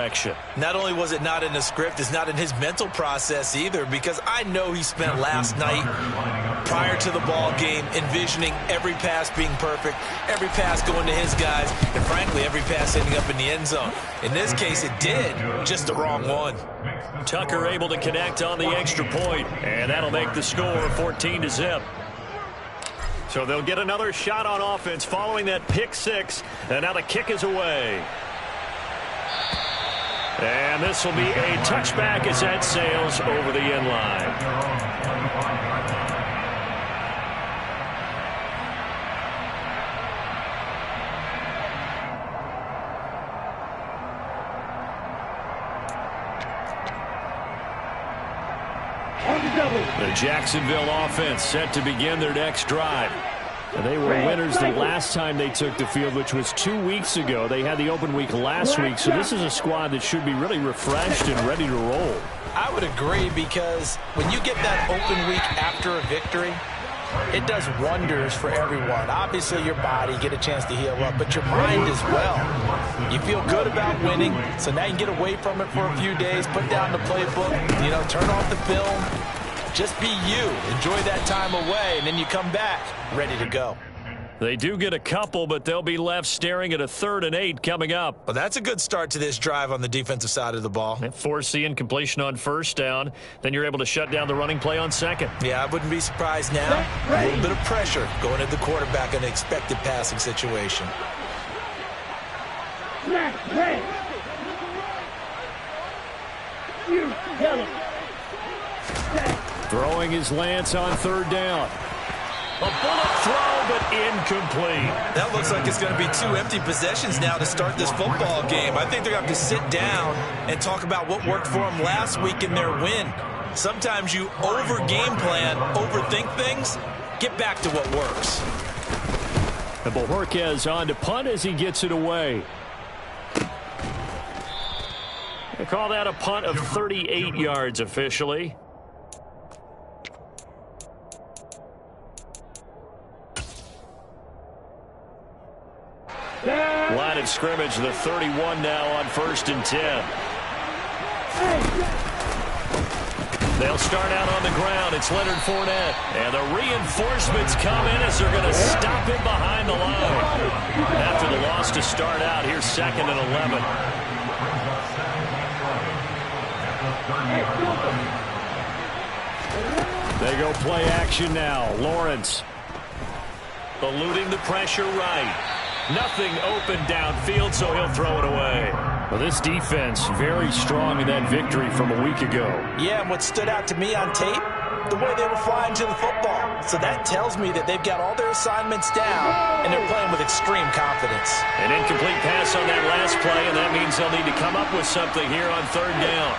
direction. Not only was it not in the script, it's not in his mental process either, because I know he spent last night prior to the ball game envisioning every pass being perfect, every pass going to his guys, and frankly, every pass ending up in the end zone. In this case, it did, just the wrong one. Tucker able to connect on the extra point, and that'll make the score 14-0. So they'll get another shot on offense following that pick six, and now the kick is away. And this will be a touchback as that sails over the end line. The Jacksonville offense set to begin their next drive. And they were winners the last time they took the field, which was 2 weeks ago. They had the open week last week, so this is a squad that should be really refreshed and ready to roll. I would agree, because when you get that open week after a victory, it does wonders for everyone. Obviously, your body, get a chance to heal up, but your mind as well. You feel good about winning, so now you can get away from it for a few days, put down the playbook, turn off the film. Just be you. Enjoy that time away, and then you come back ready to go. They do get a couple, but they'll be left staring at a 3rd and 8 coming up. Well, that's a good start to this drive on the defensive side of the ball. Force the incompletion on first down. Then you're able to shut down the running play on second. Yeah, I wouldn't be surprised now. A little bit of pressure going at the quarterback in an expected passing situation. Throwing his Lance on 3rd down. A bullet throw, but incomplete. That looks like it's going to be 2 empty possessions now to start this football game. I think they're going to have to sit down and talk about what worked for them last week in their win. Sometimes you over-game plan, overthink things. Get back to what works. And Bojorquez on to punt as he gets it away. They call that a punt of 38 yards officially. Line of scrimmage, the 31 now on 1st and 10. They'll start out on the ground. It's Leonard Fournette. And the reinforcements come in as they're going to stop him behind the line. After the loss to start out, here's 2nd and 11. They go play action now. Lawrence eluding the pressure right. Nothing open downfield, so he'll throw it away. Well, this defense very strong in that victory from a week ago. Yeah, and what stood out to me on tape, the way they were flying to the football. So that tells me that they've got all their assignments down, and they're playing with extreme confidence. An incomplete pass on that last play, and that means they'll need to come up with something here on 3rd down.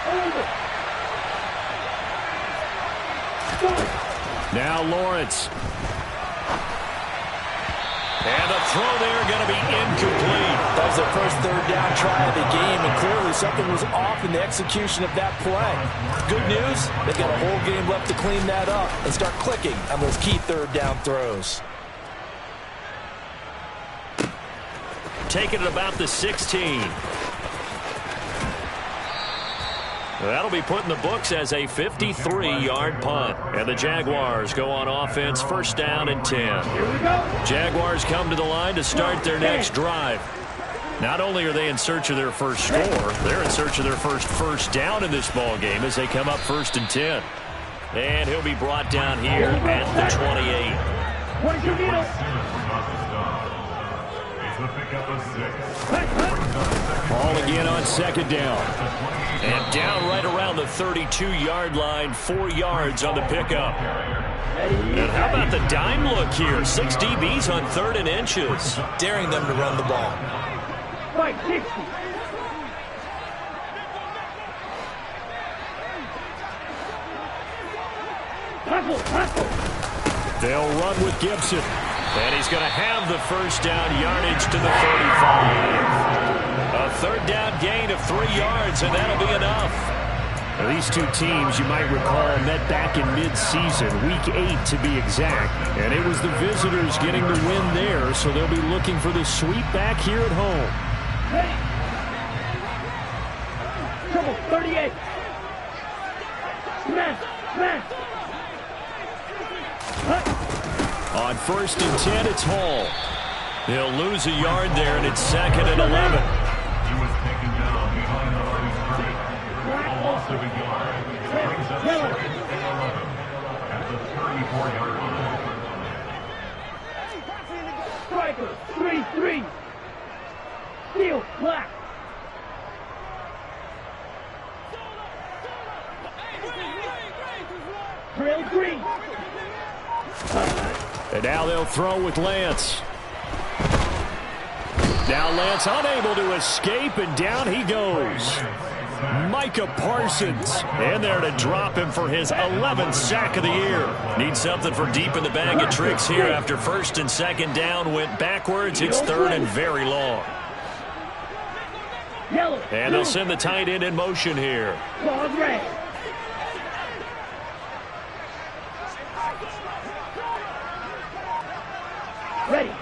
Now Lawrence. And the throw there going to be incomplete. That was their first 3rd down try of the game, and clearly something was off in the execution of that play. Good news, they've got a whole game left to clean that up and start clicking on those key 3rd down throws. Taking it about the 16. That'll be put in the books as a 53-yard punt. And the Jaguars go on offense, 1st down and 10. Here we go. Jaguars come to the line to start their next drive. Not only are they in search of their first score, they're in search of their first down in this ball game as they come up 1st and 10. And he'll be brought down here at the 28. Ball again on 2nd down. And down right around the 32-yard line, 4 yards on the pickup. And how about the dime look here? 6 DBs on 3rd and inches. Daring them to run the ball. They'll run with Gibson. And he's going to have the 1st down yardage to the 35. A 3rd down gain of 3 yards, and that'll be enough. Now, these two teams, you might recall, met back in mid-season, week 8 to be exact. And it was the visitors getting the win there, so they'll be looking for the sweep back here at home. 38. Smash. On 1st and 10, it's Hall. He'll lose a yard there, and it's 2nd and 11. He was taken down behind the line of scrimmage. A loss of a yard. Brings up 2nd and 11 at the 34-yard line. Striker, 3-3. Steal, black. Trail green. And now they'll throw with Lance. Now Lance unable to escape, and down he goes. Micah Parsons in there to drop him for his 11th sack of the year. Needs something for deep in the bag of tricks here after 1st and 2nd down went backwards. It's 3rd and very long. And they'll send the tight end in motion here.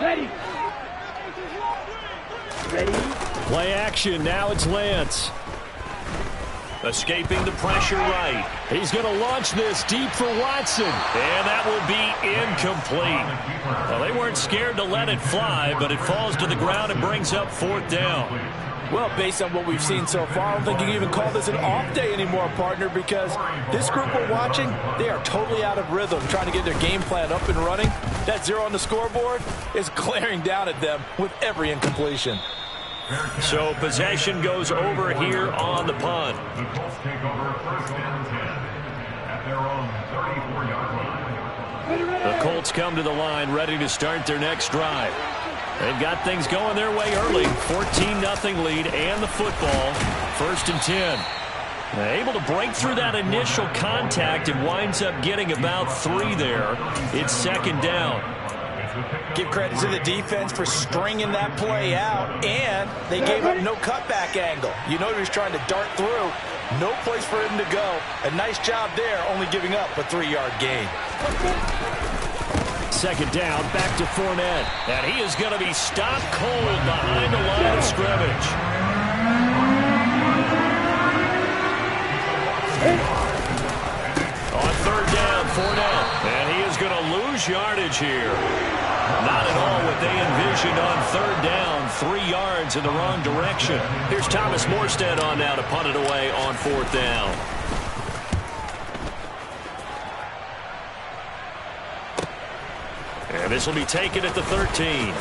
Ready. Play action. Now it's Lance. Escaping the pressure right. He's going to launch this deep for Watson. And that will be incomplete. Well, they weren't scared to let it fly, but it falls to the ground and brings up 4th down. Well, based on what we've seen so far, I don't think you can even call this an off day anymore, partner, because this group we're watching, they are totally out of rhythm, trying to get their game plan up and running. That 0 on the scoreboard is glaring down at them with every incompletion. So possession goes over here on the punt. The Colts take over 1st and 10 at their own 34-yard line. The Colts come to the line ready to start their next drive. They've got things going their way early. 14-0 lead and the football. 1st and 10. They're able to break through that initial contact and winds up getting about 3 there. It's 2nd down. Give credit to the defense for stringing that play out, and they gave up no cutback angle. You know he was trying to dart through. No place for him to go. A nice job there, only giving up a 3-yard gain. 2nd down, back to Fournette. And he is going to be stopped cold behind the line of scrimmage. On 3rd down, Fournette. And he is going to lose yardage here. Not at all what they envisioned on 3rd down. 3 yards in the wrong direction. Here's Thomas Morstead on now to punt it away on 4th down. And this will be taken at the 13.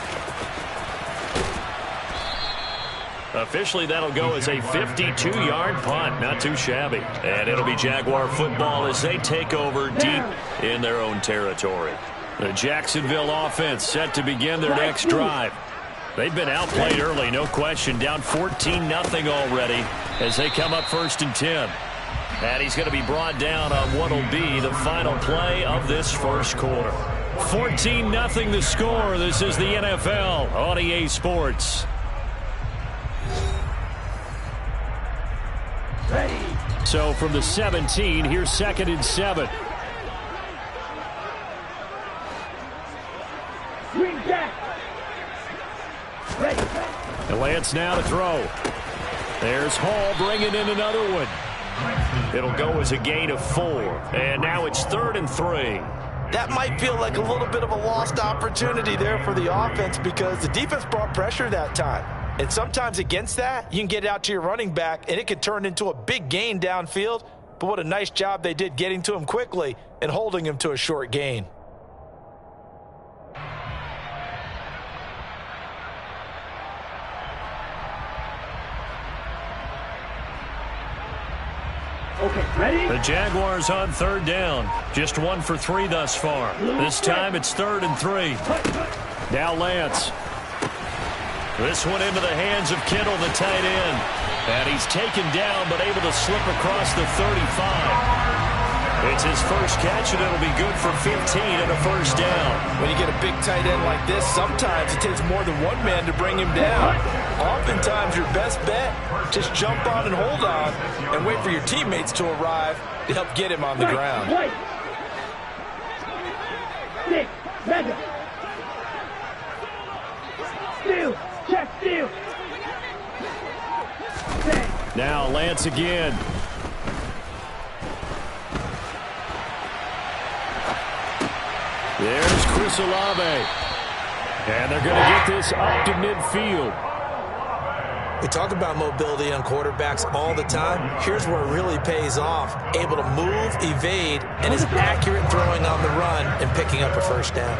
Officially, that'll go as a 52-yard punt. Not too shabby. And it'll be Jaguar football as they take over deep in their own territory. The Jacksonville offense set to begin their next drive. They've been outplayed early, no question. Down 14-0 already as they come up 1st and 10. And he's going to be brought down on what will be the final play of this 1st quarter. 14-0 the score. This is the NFL on EA Sports. Ready. So from the 17, here's 2nd and 7. Green jack. Ready. And Lance now to throw. There's Hall bringing in another one. It'll go as a gain of 4. And now it's 3rd and 3. That might feel like a little bit of a lost opportunity there for the offense because the defense brought pressure that time. And sometimes against that, you can get out to your running back, and it could turn into a big gain downfield. But what a nice job they did getting to him quickly and holding him to a short gain. Okay, ready? The Jaguars on 3rd down. Just 1 for 3 thus far. This time it's 3rd and 3. Now Lance. This one into the hands of Kittle, the tight end. And he's taken down but able to slip across the 35. It's his first catch, and it'll be good for 15 and a 1st down. When you get a big tight end like this, sometimes it takes more than one man to bring him down. Oftentimes, your best bet, just jump on and hold on and wait for your teammates to arrive to help get him on the ground. Wait. Stick. Mega. Steal. Check. Steal. Now Lance again. There's Chris Olave. And they're going to get this up to midfield. We talk about mobility on quarterbacks all the time. Here's where it really pays off. Able to move, evade, and is accurate throwing on the run and picking up a first down.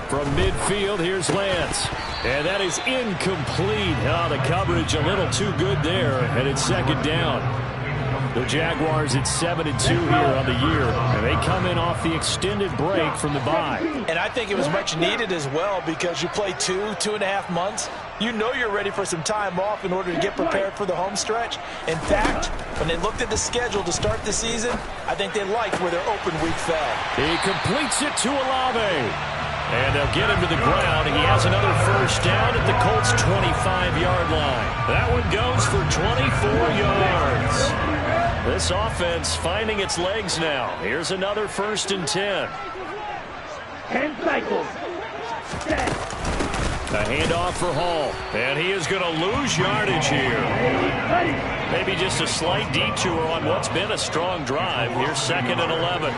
From midfield, here's Lance. And that is incomplete. Oh, the coverage a little too good there, and it's second down. The Jaguars at 7-2 here on the year, and they come in off the extended break from the bye. And I think it was much needed as well because you play 2.5 months. You know you're ready for some time off in order to get prepared for the home stretch. In fact, when they looked at the schedule to start the season, I think they liked where their open week fell. He completes it to Olave. And they'll get him to the ground. He has another first down at the Colts' 25-yard line. That one goes for 24 yards. This offense finding its legs now. Here's another 1st and 10. 10 cycles. Set. A handoff for Hall. And he is going to lose yardage here. Maybe just a slight detour on what's been a strong drive. Here's 2nd and 11.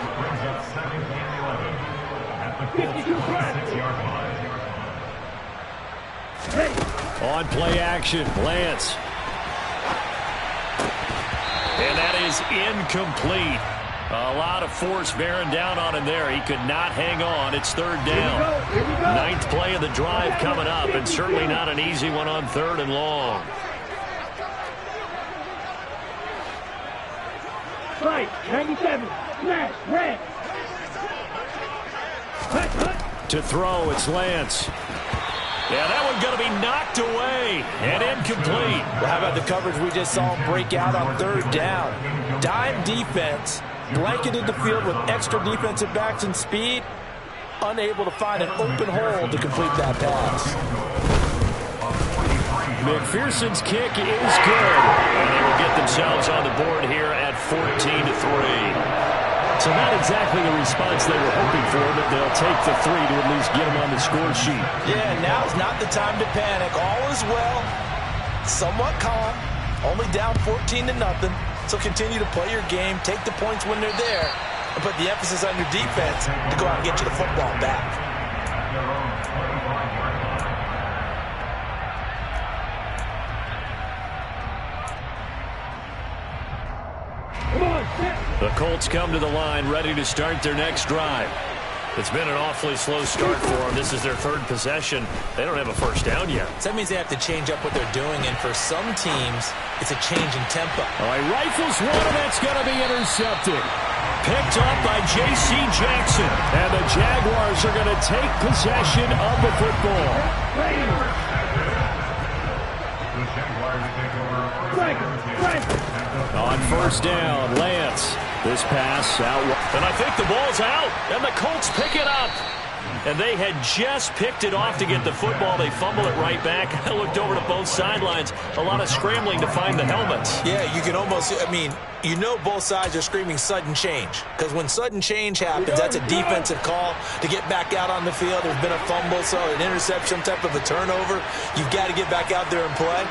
On play action, Lance. And that is incomplete. A lot of force bearing down on him there. He could not hang on. It's 3rd down. 9th play of the drive coming up, and certainly not an easy one on 3rd and long. Right, 97, smash, red. To throw, it's Lance. Yeah, that one going to be knocked away and incomplete. Well, how about the coverage we just saw him break out on 3rd down? Dime defense, blanketed the field with extra defensive backs and speed, unable to find an open hole to complete that pass. McPherson's kick is good, and they will get themselves on the board here at 14-3. So not exactly the response they were hoping for, but they'll take the 3 to at least get them on the score sheet. Yeah, now's not the time to panic. All is well, somewhat calm, only down 14-0. So continue to play your game, take the points when they're there, and put the emphasis on your defense to go out and get you the football back. The Colts come to the line ready to start their next drive. It's been an awfully slow start for them. This is their 3rd possession. They don't have a first down yet. So that means they have to change up what they're doing, and for some teams, it's a change in tempo. All right, rifles one, and that's going to be intercepted. Picked up by J.C. Jackson. And the Jaguars are going to take possession of the football. On 1st down, Lance. This pass out. And I think the ball's out. And the Colts pick it up. And they had just picked it off to get the football. They fumble it right back. I looked over to both sidelines. A lot of scrambling to find the helmets. Yeah, you can almost, I mean, you know both sides are screaming sudden change. Because when sudden change happens, that's a defensive call to get back out on the field. There's been a fumble, so an interception, some type of a turnover. You've got to get back out there and play.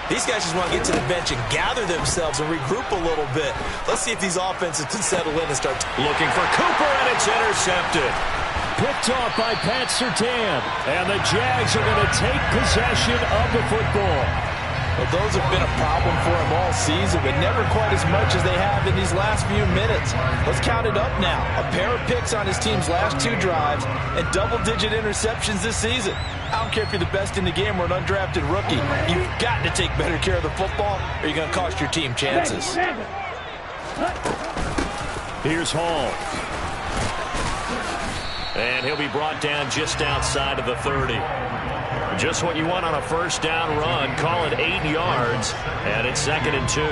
These guys just want to get to the bench and gather themselves and regroup a little bit. Let's see if these offenses can settle in and start looking for Cooper, and it's intercepted. Picked off by Pat Surtain. And the Jags are going to take possession of the football. Well, those have been a problem for him all season, but never quite as much as they have in these last few minutes. Let's count it up now. A pair of picks on his team's last 2 drives and double-digit interceptions this season. I don't care if you're the best in the game or an undrafted rookie. You've got to take better care of the football or you're going to cost your team chances. Here's Hall. And he'll be brought down just outside of the 30. Just what you want on a first down run. Call it 8 yards, and it's 2nd and 2.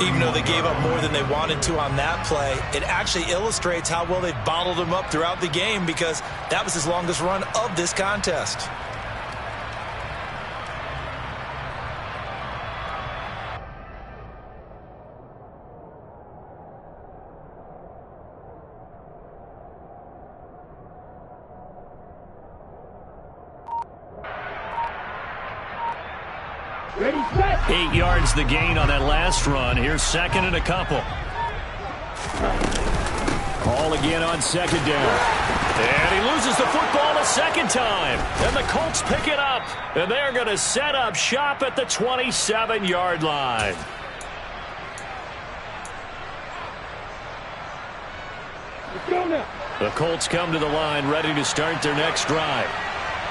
Even though they gave up more than they wanted to on that play, it actually illustrates how well they've bottled him up throughout the game because that was his longest run of this contest. Ready, set. 8 yards the gain on that last run. Here's 2nd and a couple. Call again on second down. And he loses the football a second time. And the Colts pick it up. And they're going to set up shop at the 27-yard line. Let's go now. The Colts come to the line ready to start their next drive.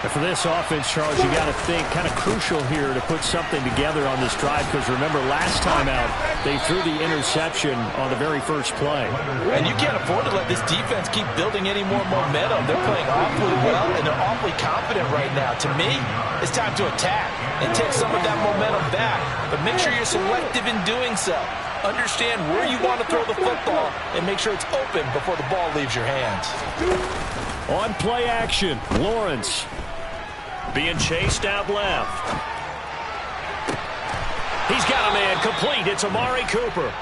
And for this offense, Charles, you got to think kind of crucial here to put something together on this drive because remember last time out they threw the interception on the very first play. And you can't afford to let this defense keep building any more momentum. They're playing awfully well and they're awfully confident right now. To me, it's time to attack and take some of that momentum back. But make sure you're selective in doing so. Understand where you want to throw the football and make sure it's open before the ball leaves your hands. On play action, Lawrence being chased out left. He's got a man complete. It's Amari Cooper.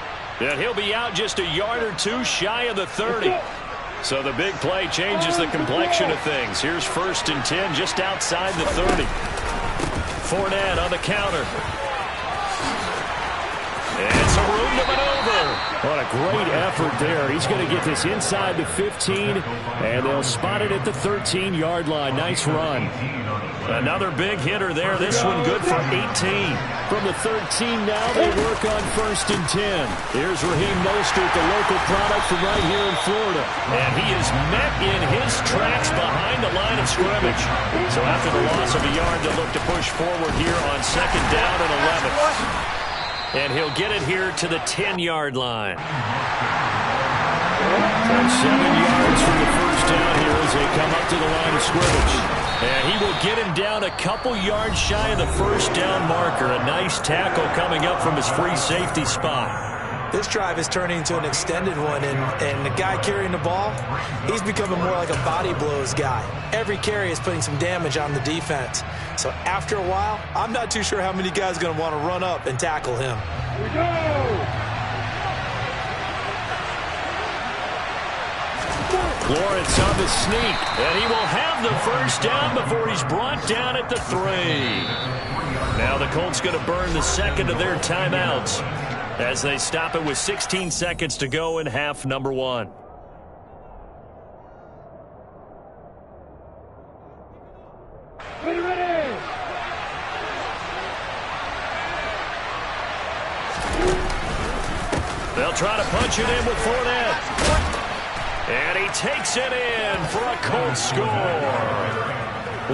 And he'll be out just a yard or two shy of the 30. So the big play changes the complexion of things. Here's 1st and 10 just outside the 30. Fournette on the counter. And some room to maneuver. What a great effort there. He's going to get this inside the 15, and they'll spot it at the 13-yard line. Nice run. Another big hitter there. This one good for 18. From the 13 now, they work on 1st and 10. Here's Raheem Mostert, the local product from right here in Florida. And he is met in his tracks behind the line of scrimmage. So after the loss of a yard, they'll look to push forward here on 2nd down and 11. And he'll get it here to the 10-yard line. 7 yards from the first down here as they come up to the line of scrimmage. And he will get him down a couple yards shy of the first down marker. A nice tackle coming up from his free safety spot. This drive is turning into an extended one, and the guy carrying the ball, he's becoming more like a body blows guy. Every carry is putting some damage on the defense. So after a while, I'm not too sure how many guys are going to want to run up and tackle him. Here we go. Lawrence on the sneak, and he will have the first down before he's brought down at the 3. Now the Colts going to burn the second of their timeouts as they stop it with 16 seconds to go in half number 1. Ready, ready. They'll try to punch it in with Fournette. And he takes it in for a Colts score.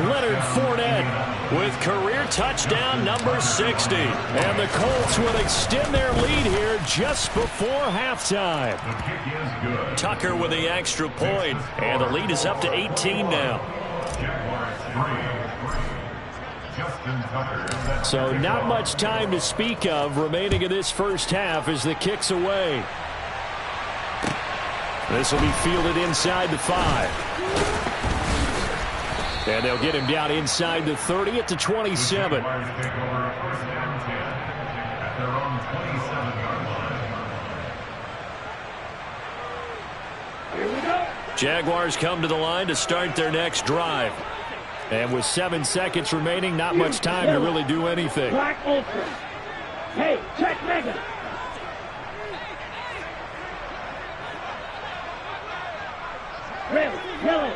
Leonard Fournette with career touchdown number 60. And the Colts will extend their lead here just before halftime. The kick is good. Tucker with the extra point, and the lead is up to 18 now. Jaguars 3. Justin Tucker. So not much time to speak of remaining in this first half as the kick's away. This will be fielded inside the 5. And they'll get him down inside the 30 at the 27. Jaguars come to the line to start their next drive. And with 7 seconds remaining, not much time to really do anything. Black Ultra. Hey, check Mega. Red, yellow.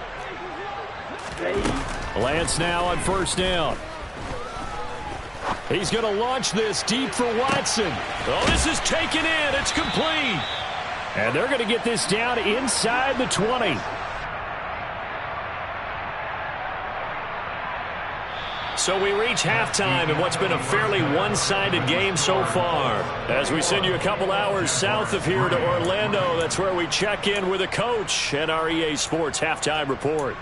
Lance now on 1st down. He's going to launch this deep for Watson. Oh, this is taken in. It's complete. And they're going to get this down inside the 20. So we reach halftime in what's been a fairly one-sided game so far. As we send you a couple hours south of here to Orlando, that's where we check in with a coach at our EA Sports Halftime Report.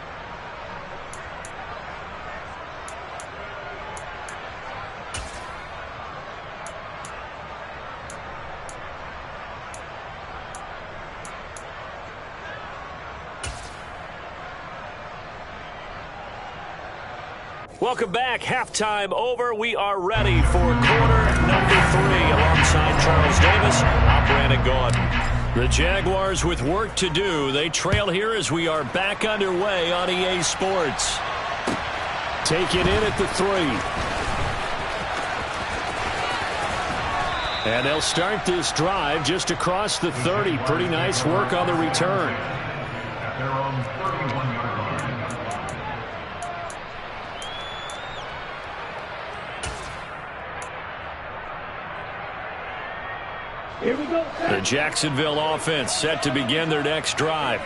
Welcome back. Halftime over. We are ready for quarter number 3 alongside Charles Davis. I'm Brandon Gaudin. The Jaguars with work to do. They trail here as we are back underway on EA Sports. Take it in at the 3. And they'll start this drive just across the 30. Pretty nice work on the return. At their own 31-yard line. Here we go. The Jacksonville offense set to begin their next drive.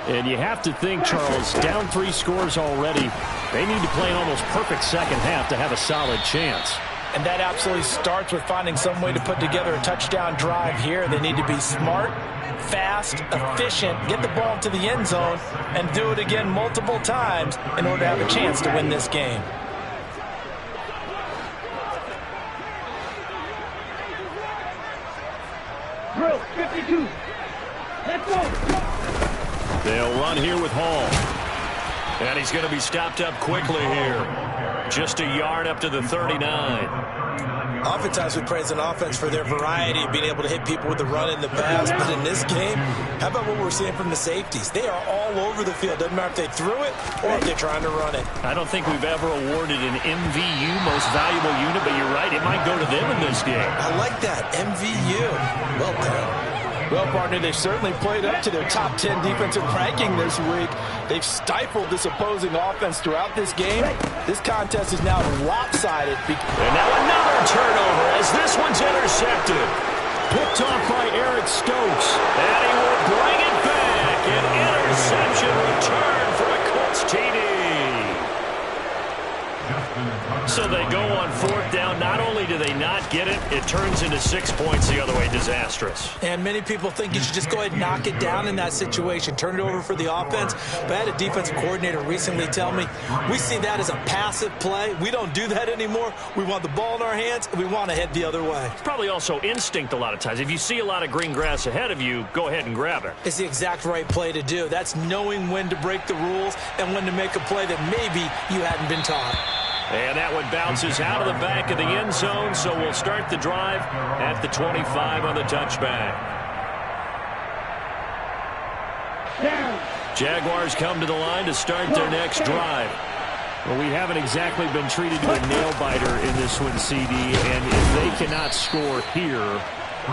And you have to think, Charles, down 3 scores already. They need to play an almost perfect second half to have a solid chance. And that absolutely starts with finding some way to put together a touchdown drive here. They need to be smart, fast, efficient, get the ball to the end zone, and do it again multiple times in order to have a chance to win this game. Drill 52. Let's go. They'll run here with Hall. And he's going to be stopped up quickly here. Just a yard up to the 39. Oftentimes we praise an offense for their variety of being able to hit people with the run and the pass. But in this game, how about what we're seeing from the safeties? They are all over the field. Doesn't matter if they threw it or if they're trying to run it. I don't think we've ever awarded an MVU, most valuable unit, but you're right. It might go to them in this game. I like that. MVU. Well done. Well, partner, they've certainly played up to their top 10 defensive ranking this week. They've stifled this opposing offense throughout this game. This contest is now lopsided. And now another turnover as this one's intercepted. Picked off by Eric Stokes. And he will bring it back. An interception return for a Colts TD. So they go on 4th down. Not only do they not get it, it turns into 6 points the other way. Disastrous. And many people think you should just go ahead and knock it down in that situation. Turn it over for the offense. But I had a defensive coordinator recently tell me, we see that as a passive play. We don't do that anymore. We want the ball in our hands, and we want to head the other way. It's probably also instinct a lot of times. If you see a lot of green grass ahead of you, go ahead and grab it. It's the exact right play to do. That's knowing when to break the rules and when to make a play that maybe you hadn't been taught. And that one bounces out of the back of the end zone, so we'll start the drive at the 25 on the touchback. Jaguars come to the line to start their next drive. Well, we haven't exactly been treated to a nail-biter in this one, CD, and if they cannot score here,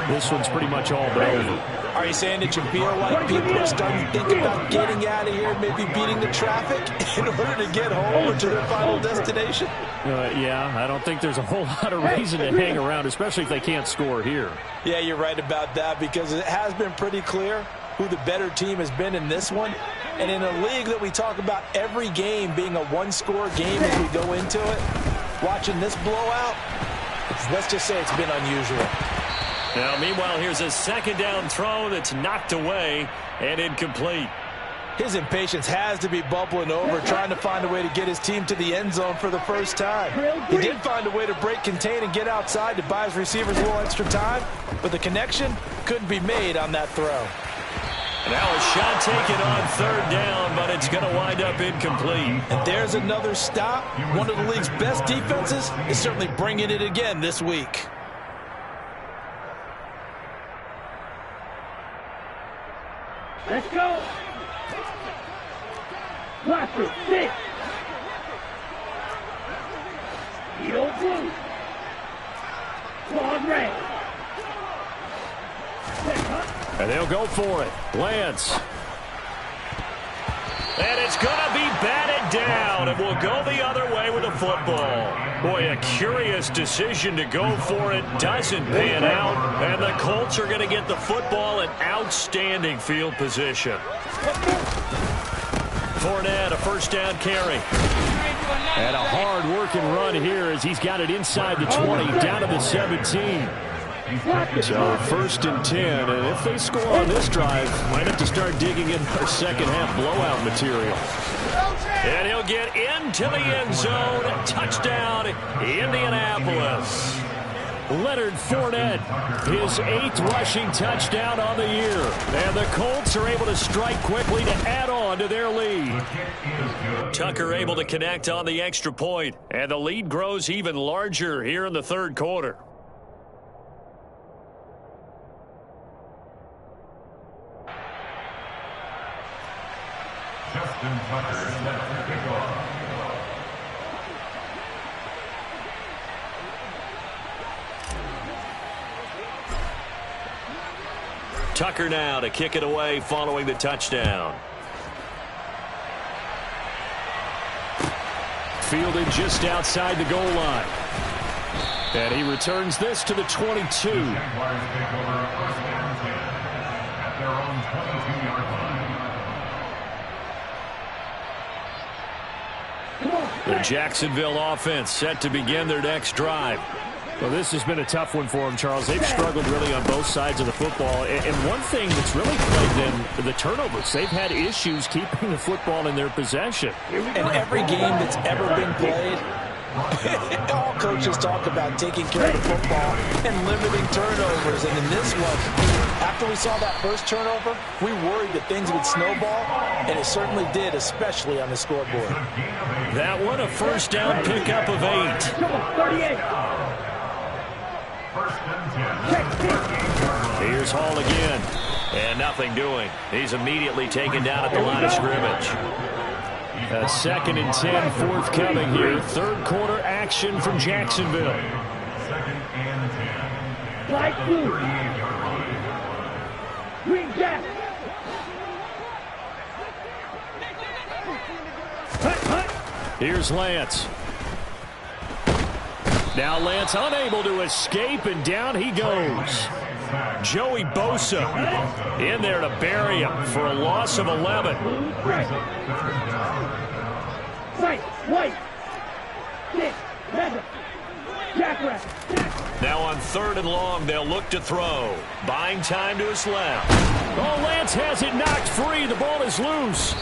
this one's pretty much all but over. Are you saying that you feel like people are starting to think about getting out of here, maybe beating the traffic in order to get home or to their final destination? Yeah, I don't think there's a whole lot of reason to hang around, especially if they can't score here. Yeah, you're right about that because it has been pretty clear who the better team has been in this one. And in a league that we talk about every game being a one-score game as we go into it, watching this blowout, let's just say it's been unusual. Now, meanwhile, here's a second down throw that's knocked away and incomplete. His impatience has to be bubbling over, trying to find a way to get his team to the end zone for the first time. He did find a way to break, contain, and get outside to buy his receivers a little extra time, but the connection couldn't be made on that throw. Now a shot taken on 3rd down, but it's going to wind up incomplete. And there's another stop. One of the league's best defenses is certainly bringing it again this week. Let's go. Blaster 6. Heel blue. Claw red. And they'll go for it. Lance. And it's going to be batted down, and we'll go the other way with the football. Boy, a curious decision to go for it. Doesn't pan out, and the Colts are going to get the football in outstanding field position. Fournette, a 1st down carry. And a hard-working run here as he's got it inside the 20, down to the 17. So 1st and 10, and if they score on this drive, might have to start digging in our second half blowout material. And he'll get into the end zone. Touchdown, Indianapolis. Leonard Fournette, his 8th rushing touchdown on the year. And the Colts are able to strike quickly to add on to their lead. Tucker able to connect on the extra point, and the lead grows even larger here in the 3rd quarter. Justin Tucker set to kick off. Tucker now to kick it away following the touchdown. Fielded just outside the goal line. And he returns this to the 22. Jaguars take over first and 10 at their own 22-yard line. The Jacksonville offense set to begin their next drive. Well, this has been a tough one for them, Charles. They've struggled really on both sides of the football. And one thing that's really plagued them, the turnovers. They've had issues keeping the football in their possession. In every game that's ever been played, all coaches talk about taking care of the football and limiting turnovers. And in this one, after we saw that first turnover, we worried that things would snowball, and it certainly did, especially on the scoreboard. That one, a first down pickup of 8. Here's Hall again. And nothing doing. He's immediately taken down at the line of scrimmage. A 2nd and 10 forthcoming here. Third quarter action from Jacksonville. 2nd and 10. Light blue. Green jack. Here's Lance. Now Lance unable to escape, and down he goes. Joey Bosa in there to bury him for a loss of 11. White, white. Six, leather. Jackrabbit. Now on 3rd and long, they'll look to throw. Buying time to his left. Oh, Lance has it knocked free. The ball is loose.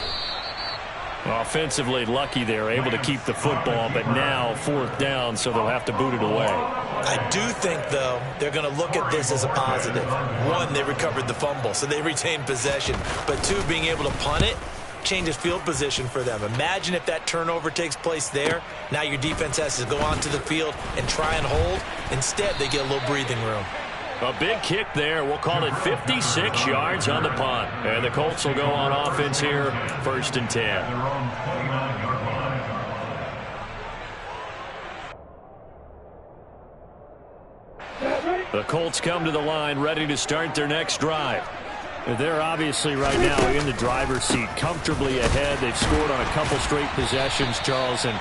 Offensively lucky they're able to keep the football, but now 4th down, so they'll have to boot it away. I do think, though, they're going to look at this as a positive. One, they recovered the fumble, so they retained possession. But two, being able to punt it changes field position for them. Imagine if that turnover takes place there. Now your defense has to go onto the field and try and hold. Instead, they get a little breathing room. A big kick there. We'll call it 56 yards on the punt. And the Colts will go on offense here, 1st and 10. Their own 29-yard line. The Colts come to the line ready to start their next drive. They're obviously right now in the driver's seat, comfortably ahead. They've scored on a couple straight possessions, Charles, and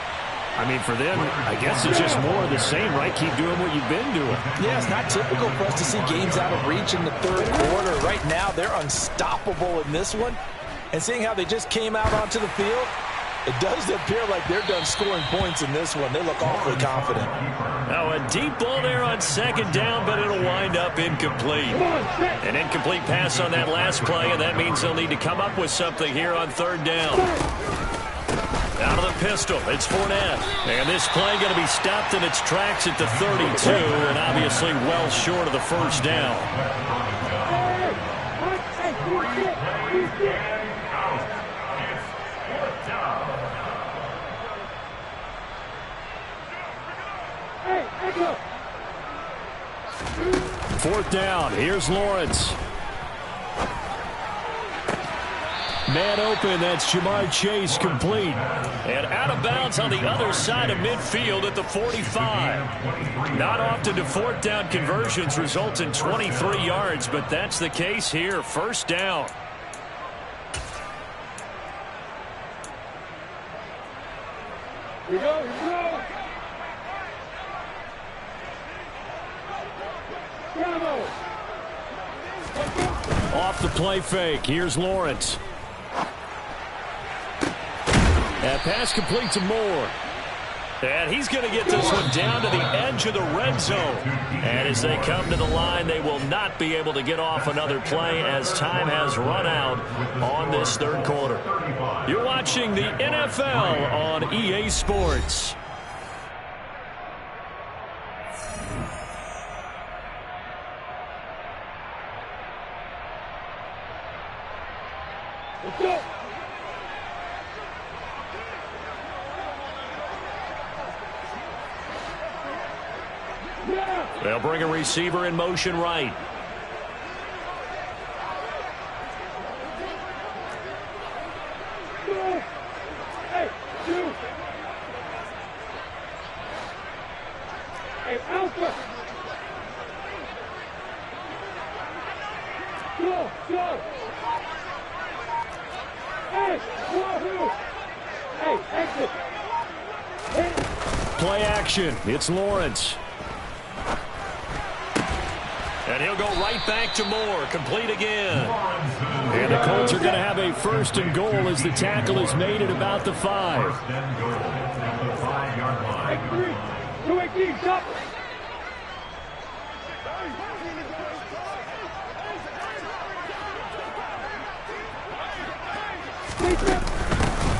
I mean, for them, I guess it's just more of the same, right? Keep doing what you've been doing. Yeah, it's not typical for us to see games out of reach in the 3rd quarter. Right now, they're unstoppable in this one. And seeing how they just came out onto the field, it does appear like they're done scoring points in this one. They look awfully confident. Now a deep ball there on 2nd down, but it'll wind up incomplete. An incomplete pass on that last play, and that means they'll need to come up with something here on 3rd down. Out of the pistol, it's Fournette. And this play going to be stopped in its tracks at the 32, and obviously well short of the 1st down. Fourth down, here's Lawrence. Man open, that's Jamar Chase, complete. And out of bounds on the other side of midfield at the 45. Not often do 4th down conversions result in 23 yards, but that's the case here. 1st down. Here we go, here we go. Bravo. Off the play fake, here's Lawrence. That pass complete to Moore. And he's going to get this one down to the edge of the red zone. And as they come to the line, they will not be able to get off another play as time has run out on this 3rd quarter. You're watching the NFL on EA Sports. Let's go. They'll bring a receiver in motion right. Hey, two. Hey, Alpha. Go. Go! Go! Hey! Wahoo! Hey, exit! Hit! Play action. It's Lawrence. And he'll go right back to Moore. Complete again. And the Colts are going to have a first and goal as the tackle is made at about the 5. Take 3! 218, stop!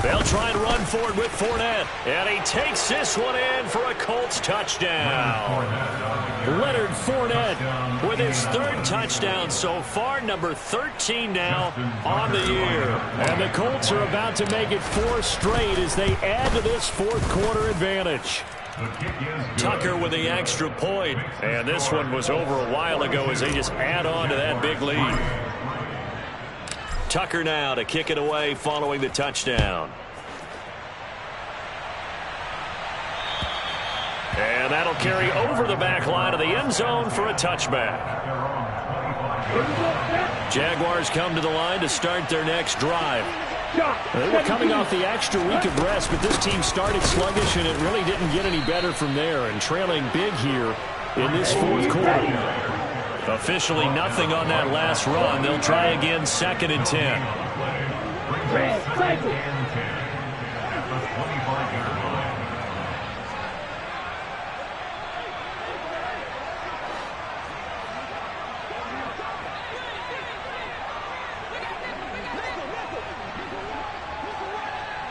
They'll try and run forward with Fournette. And he takes this one in for a Colts touchdown. Leonard Fournette with his 3rd touchdown so far, number 13 now on the year. And the Colts are about to make it 4 straight as they add to this 4th quarter advantage. Tucker with the extra point. And this one was over a while ago as they just add on to that big lead. Tucker now to kick it away following the touchdown. And that'll carry over the back line of the end zone for a touchback. Jaguars come to the line to start their next drive. They were coming off the extra week of rest, but this team started sluggish, and it really didn't get any better from there, and trailing big here in this 4th quarter. Officially nothing on that last run. They'll try again 2nd and 10.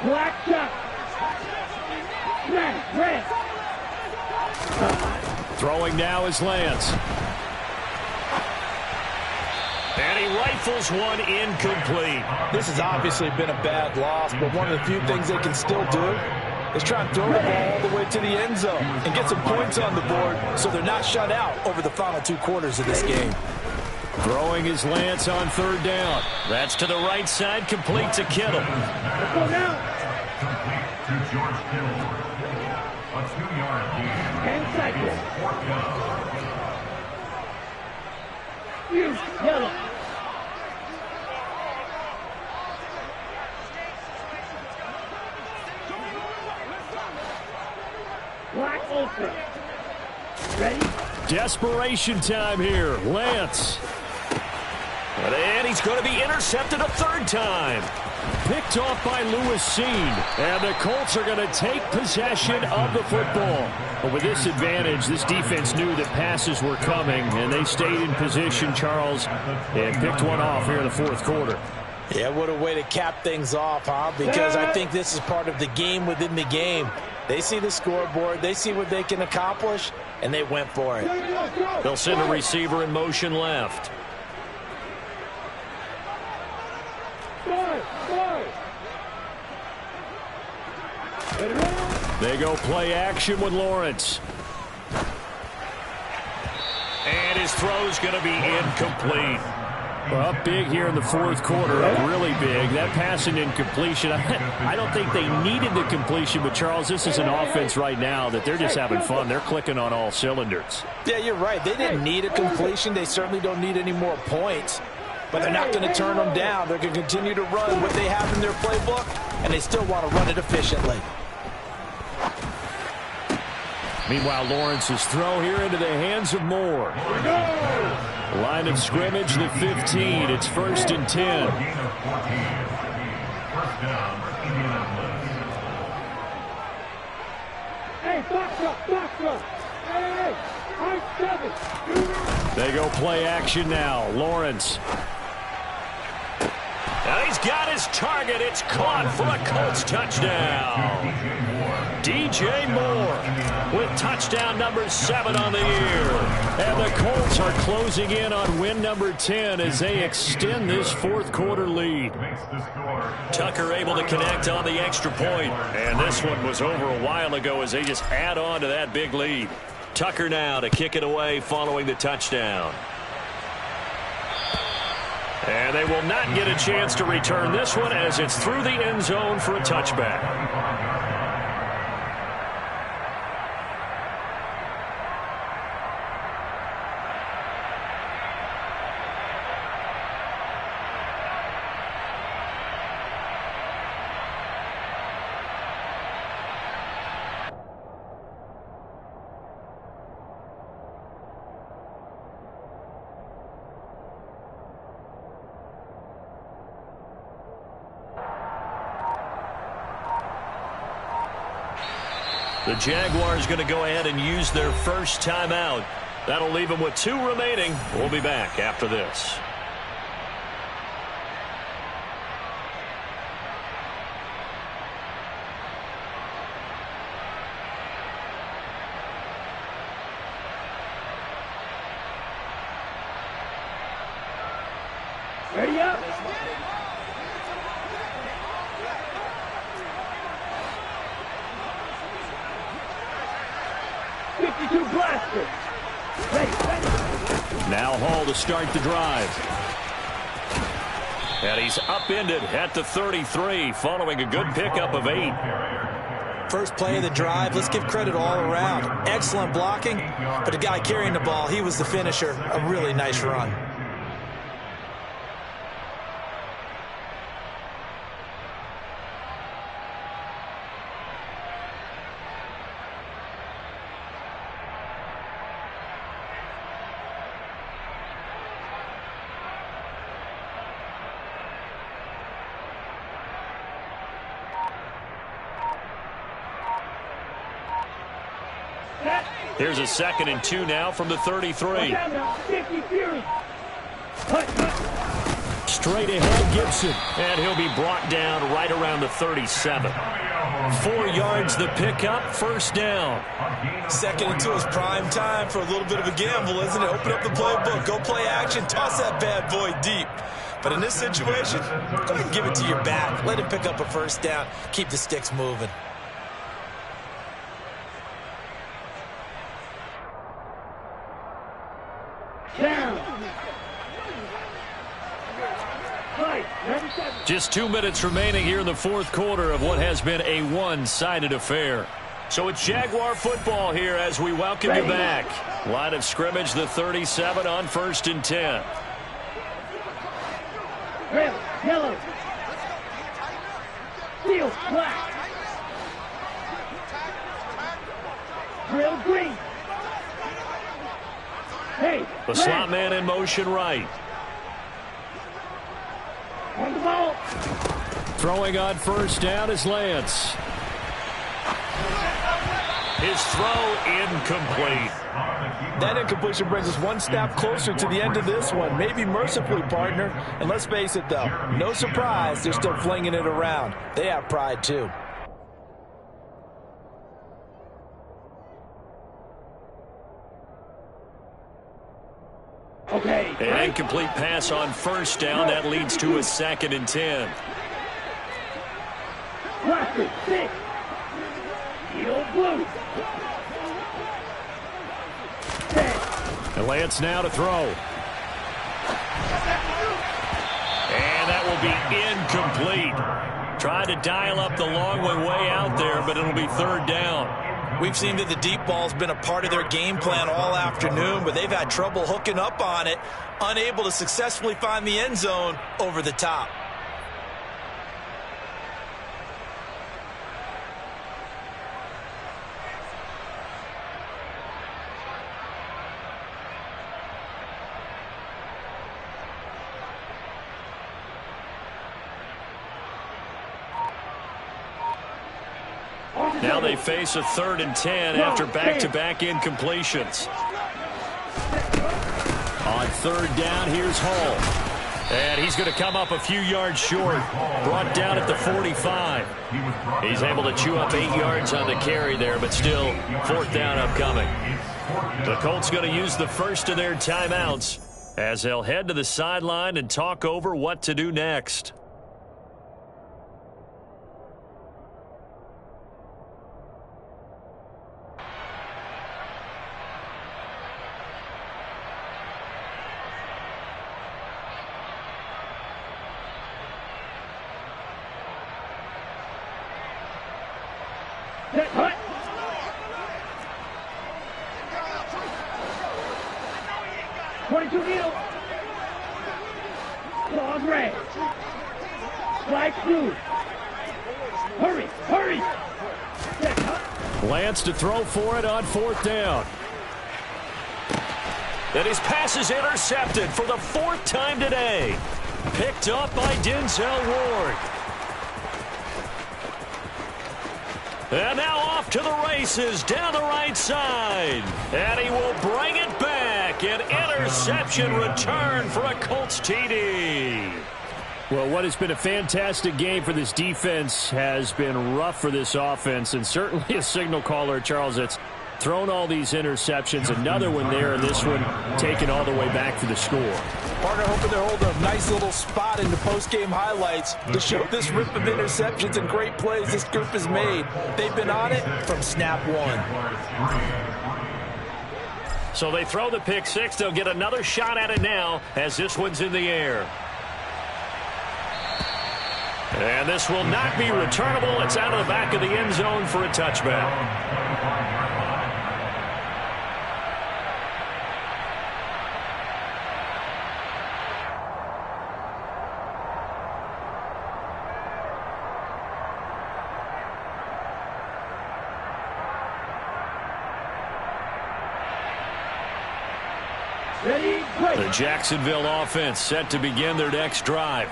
Black shot! Red! Throwing now is Lance. And he rifles one incomplete. This has obviously been a bad loss, but one of the few things they can still do is try and throw the ball all the way to the end zone and get some points on the board so they're not shut out over the final 2 quarters of this game. Throwing is Lance on 3rd down. That's to the right side, complete to Kittle. Let's go now! Complete to George Kittle. A 2-yard gain. 10 seconds. 4th down. Yellow. Black open. Ready? Desperation time here. Lance. And he's going to be intercepted a 3rd time. Picked off by Lewis Seen. And the Colts are going to take possession of the football. But with this advantage, this defense knew that passes were coming, and they stayed in position, Charles, and picked one off here in the 4th quarter. Yeah, what a way to cap things off, huh? Because I think this is part of the game within the game. They see the scoreboard, they see what they can accomplish, and they went for it. They'll send a receiver in motion left. They go play action with Lawrence. And his throw's going to be incomplete. Well, up big here in the 4th quarter, up really big. That pass and incompletion, I don't think they needed the completion, but Charles, this is an offense right now that they're just having fun. They're clicking on all cylinders. Yeah, you're right. They didn't need a completion. They certainly don't need any more points. But they're not going to turn them down. They're going to continue to run what they have in their playbook, and they still want to run it efficiently. Meanwhile, Lawrence's throw here into the hands of Moore. Line of scrimmage, the 15. It's 1st and 10. Hey, box up. Hey, high 7. They go play action now. Lawrence. And he's got his target. It's caught for a Colts touchdown. DJ Moore with touchdown number 7 on the year. And the Colts are closing in on win number 10 as they extend this 4th quarter lead. Tucker able to connect on the extra point. And this one was over a while ago as they just add on to that big lead. Tucker now to kick it away following the touchdown. And they will not get a chance to return this one as it's through the end zone for a touchback. The Jaguars going to go ahead and use their first timeout. That'll leave them with 2 remaining. We'll be back after this. Ready up. Blaster. Now Hall to start the drive. And he's upended at the 33 following a good pickup of 8. First play of the drive, let's give credit all around. Excellent blocking, but the guy carrying the ball, he was the finisher. A really nice run. Here's a 2nd and 2 now from the 33. Straight ahead, Gibson. And he'll be brought down right around the 37. 4 yards the pickup, first down. 2nd and 2 is prime time for a little bit of a gamble, isn't it? Open up the playbook, go play action, toss that bad boy deep. But in this situation, go ahead and give it to your back. Let him pick up a first down. Keep the sticks moving. Just 2 minutes remaining here in the 4th quarter of what has been a one-sided affair. So it's Jaguar football here as we welcome you back. Line of scrimmage, the 37 on 1st and 10. Red, yellow, steel, black, drill, green. Hey, the slot man in motion right. On the ball. Throwing on first down is Lance. His throw incomplete. That incompletion brings us one step closer to the end of this one. Maybe mercifully, partner. And let's face it, though, no surprise, they're still flinging it around. They have pride, too. Okay. An incomplete pass on first down. That leads to a 2nd and 10. Blaster, 6. Steel, blue. 10. And Lance now to throw. And that will be incomplete. Tried to dial up the long one way out there, but it'll be 3rd down. We've seen that the deep ball's been a part of their game plan all afternoon, but they've had trouble hooking up on it, unable to successfully find the end zone over the top. Now they face a 3rd and 10 after back-to-back incompletions. On 3rd down, here's Hall. And he's going to come up a few yards short. Brought down at the 45. He's able to chew up 8 yards on the carry there, but still 4th down upcoming. The Colts going to use the first of their timeouts as they'll head to the sideline and talk over what to do next. Hut. .22 needle. Claws red. Flag blue. Hurry, hurry. Lance to throw for it on 4th down. And his pass is intercepted for the 4th time today. Picked up by Denzel Ward. And now off to the races down the right side. And he will bring it back. An interception return for a Colts TD. Well, what has been a fantastic game for this defense has been rough for this offense, and certainly a signal caller, Charles, that's thrown all these interceptions. Another one there, and this one taken all the way back for the score. Partner hoping they're holding a nice little spot in the post-game highlights to show this rip of interceptions and great plays this group has made. They've been on it from snap one. So they throw the pick six. They'll get another shot at it now as this one's in the air. And this will not be returnable. It's out of the back of the end zone for a touchback. The Jacksonville offense set to begin their next drive.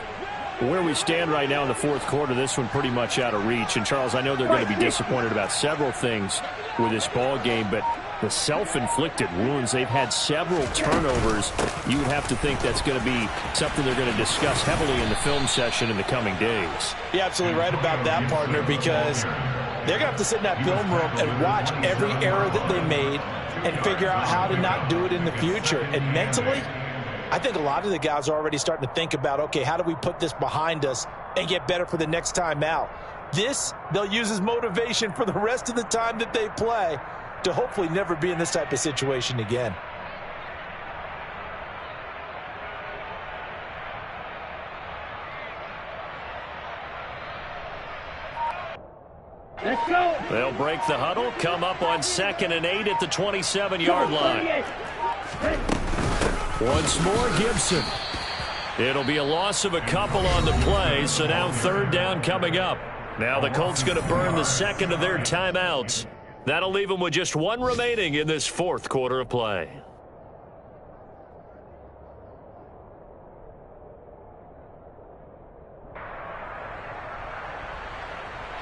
Where we stand right now in the fourth quarter, this one pretty much out of reach. And, Charles, I know they're going to be disappointed about several things with this ball game, but the self-inflicted wounds, they've had several turnovers. You would have to think that's going to be something they're going to discuss heavily in the film session in the coming days. You're absolutely right about that, partner, because they're going to have to sit in that film room and watch every error that they made and figure out how to not do it in the future. And mentally, I think a lot of the guys are already starting to think about, okay, how do we put this behind us and get better for the next time out? This, they'll use as motivation for the rest of the time that they play to hopefully never be in this type of situation again. Let's go. They'll break the huddle, come up on 2nd and 8 at the 27-yard line. Once more, Gibson. It'll be a loss of a couple on the play, so now 3rd down coming up. Now the Colts going to burn the second of their timeouts. That'll leave them with just one remaining in this fourth quarter of play.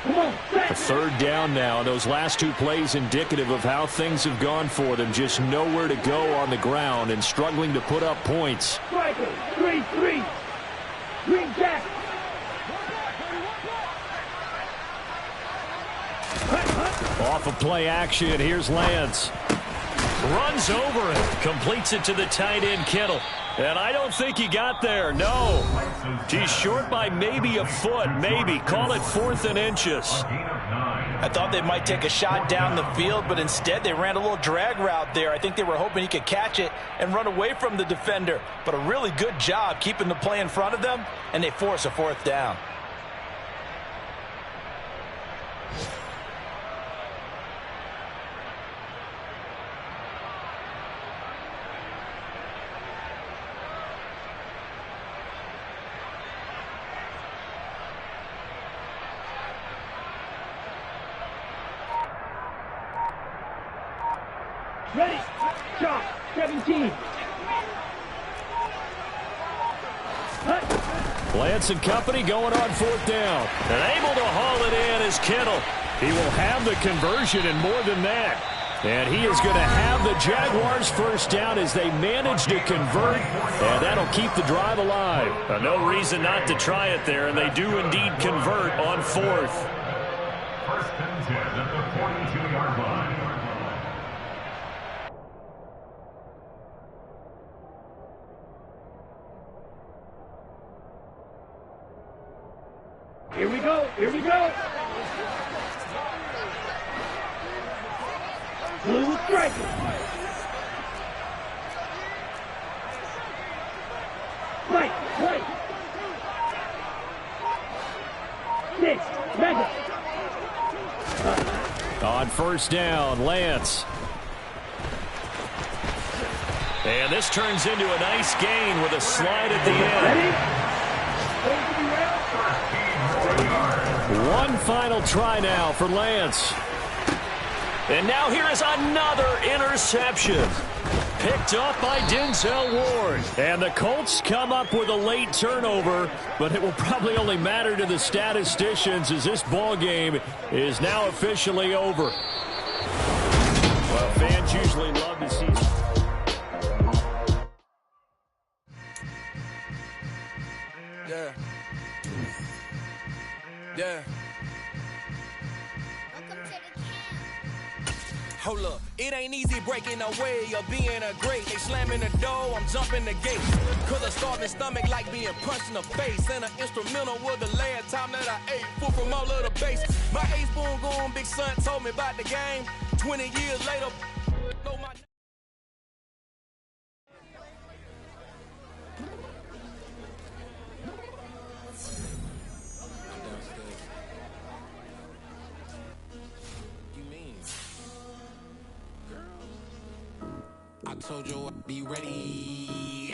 A 3rd down now. Those last two plays indicative of how things have gone for them. Just nowhere to go on the ground and struggling to put up points. Striker, 3-3. Green jack. Off of play action, here's Lance. Runs over it, completes it to the tight end Kittle. And I don't think he got there, no. He's short by maybe a foot, maybe. Call it 4th and inches. I thought they might take a shot down the field, but instead they ran a little drag route there. I think they were hoping he could catch it and run away from the defender. But a really good job keeping the play in front of them, and they force a 4th down. Ready. Shot. 17. Lance and company going on 4th down. And able to haul it in is Kittle. He will have the conversion and more than that. And he is going to have the Jaguars 1st down as they manage to convert. And that'll keep the drive alive. No reason not to try it there. And they do indeed convert on 4th. 1st and 10 at the 42-yard line. Here we go. Here we go. Blue striker. Right. 6. Mega. On 1st down, Lance. And this turns into a nice gain with a slide at the end. One final try now for Lance. And now here is another interception. picked up by Denzel Ward. And the Colts come up with a late turnover, but it will probably only matter to the statisticians as this ball game is now officially over. Well, fans usually love to see... Yeah. Yeah. Hold up, it ain't easy breaking away or being a great. They slamming the door, I'm jumping the gate. Cause a starving stomach like being punched in the face. And an instrumental was the last time that I ate food from all of the base. My ace boom going, big son told me about the game. 20 years later, know my... I told you I'd be ready.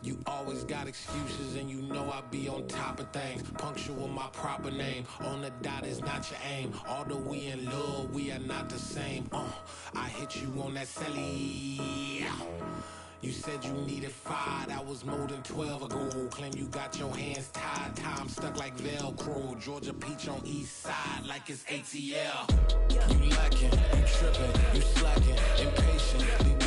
You always got excuses and you know I be on top of things. Punctual my proper name. On the dot is not your aim. Although we in love, we are not the same. I hit you on that celly. You said you needed 5, that was more than 12 ago. Claim you got your hands tied, time stuck like Velcro. Georgia Peach on east side like it's ATL. You lacking, you tripping, you slacking, impatient.